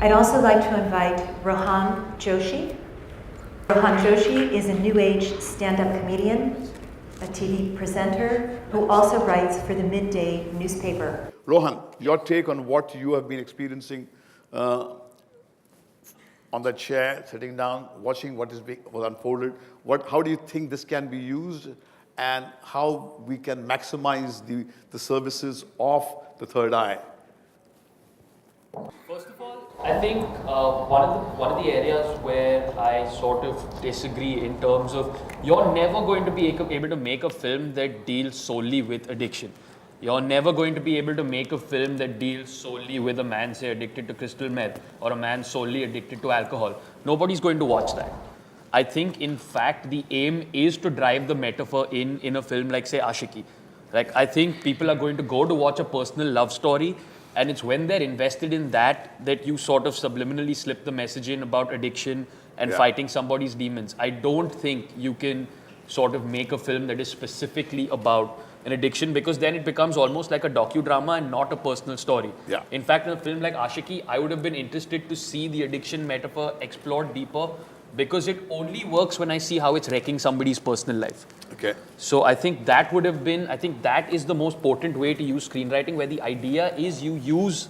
I'd also like to invite Rohan Joshi. Rohan Joshi is a new age stand-up comedian, a TV presenter, who also writes for the midday newspaper. Rohan, your take on what you have been experiencing on the chair, sitting down, watching what was unfolded. How do you think this can be used, and how we can maximize the services of the third eye? First of all, I think one of the areas where I sort of disagree in terms of you're never going to be able to make a film that deals solely with addiction. You're never going to be able to make a film that deals solely with a man, say, addicted to crystal meth, or a man solely addicted to alcohol. Nobody's going to watch that. I think, in fact, the aim is to drive the metaphor in a film like, say, Ashiki. Like, I think people are going to go to watch a personal love story, and it's when they're invested in that you sort of subliminally slip the message in about addiction and fighting somebody's demons. I don't think you can sort of make a film that is specifically about an addiction, because then it becomes almost like a docudrama and not a personal story. Yeah. In fact, in a film like Ashiki, I would have been interested to see the addiction metaphor explored deeper, because it only works when I see how it's wrecking somebody's personal life. Okay. So I think that is the most potent way to use screenwriting, where the idea is you use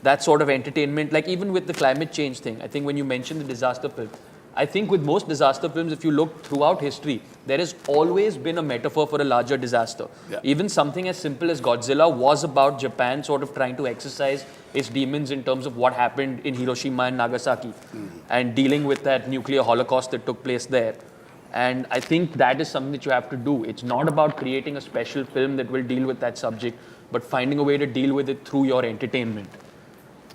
that sort of entertainment, like even with the climate change thing. I think when you mentioned the disaster film, I think with most disaster films, if you look throughout history, there has always been a metaphor for a larger disaster. Yeah. Even something as simple as Godzilla was about Japan sort of trying to exercise its demons in terms of what happened in Hiroshima and Nagasaki, and dealing with that nuclear holocaust that took place there. And I think that is something that you have to do. It's not about creating a special film that will deal with that subject, but finding a way to deal with it through your entertainment.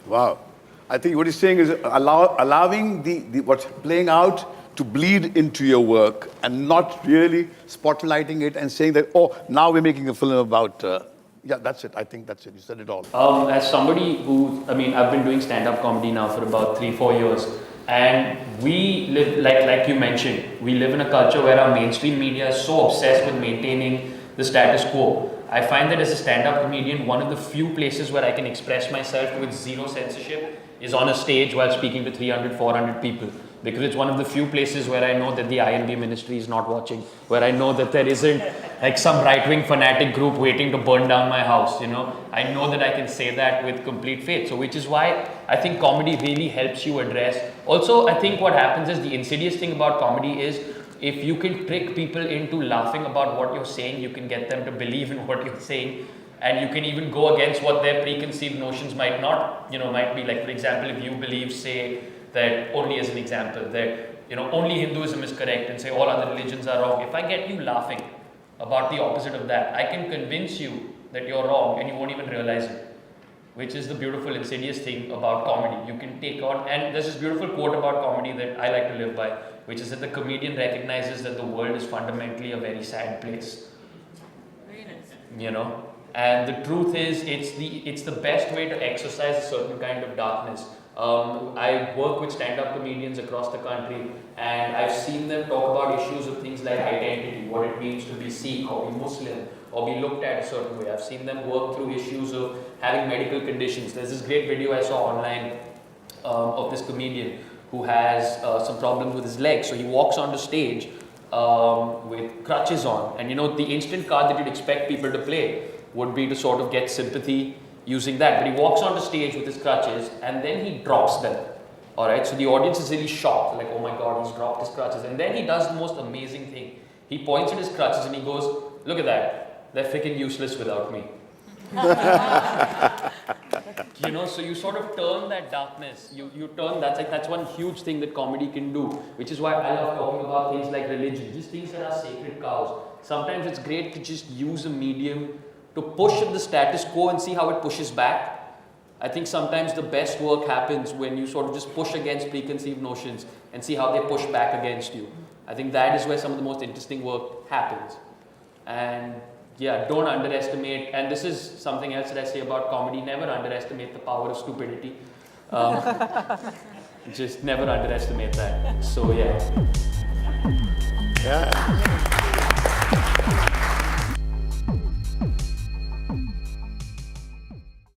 Wow. I think what he's saying is allowing the what's playing out to bleed into your work, and not really spotlighting it and saying that, oh, now we're making a film about... yeah, that's it. I think that's it. You said it all. As somebody I've been doing stand-up comedy now for about 3-4 years, and we live, like you mentioned, we live in a culture where our mainstream media is so obsessed with maintaining the status quo. I find that as a stand-up comedian, one of the few places where I can express myself with zero censorship is on a stage while speaking to 300, 400 people. Because it's one of the few places where I know that the INB ministry is not watching, where I know that there isn't like some right-wing fanatic group waiting to burn down my house, you know. I know that I can say that with complete faith. So which is why I think comedy really helps you address. Also, I think what happens is, the insidious thing about comedy is, if you can trick people into laughing about what you're saying, you can get them to believe in what you're saying. And you can even go against what their preconceived notions might be. Like, for example, if you believe, say, that, only as an example, that, only Hinduism is correct and say all other religions are wrong. If I get you laughing about the opposite of that, I can convince you that you're wrong and you won't even realize it, which is the beautiful, insidious thing about comedy. You can take on, and there's this beautiful quote about comedy that I like to live by, which is that the comedian recognizes that the world is fundamentally a very sad place. Very nice. And the truth is, it's the best way to exercise a certain kind of darkness. I work with stand-up comedians across the country, and I've seen them talk about issues of things like identity, what it means to be Sikh or be Muslim or be looked at a certain way. I've seen them work through issues of having medical conditions. There's this great video I saw online of this comedian who has some problems with his legs. So he walks onto stage with crutches on, and the instant card that you'd expect people to play would be to sort of get sympathy using that. But he walks onto stage with his crutches, and then he drops them. All right, so the audience is really shocked, like, oh my God, he's dropped his crutches. And then he does the most amazing thing. He points at his crutches and he goes, look at that, they're freaking useless without me. So you sort of turn that darkness, you turn, that's one huge thing that comedy can do, which is why I love talking about things like religion, just things that are sacred cows. Sometimes it's great to just use a medium to push at the status quo and see how it pushes back. I think sometimes the best work happens when you sort of just push against preconceived notions and see how they push back against you. I think that is where some of the most interesting work happens. And yeah, don't underestimate, and this is something else that I say about comedy, never underestimate the power of stupidity. Just never underestimate that. So yeah. Yeah.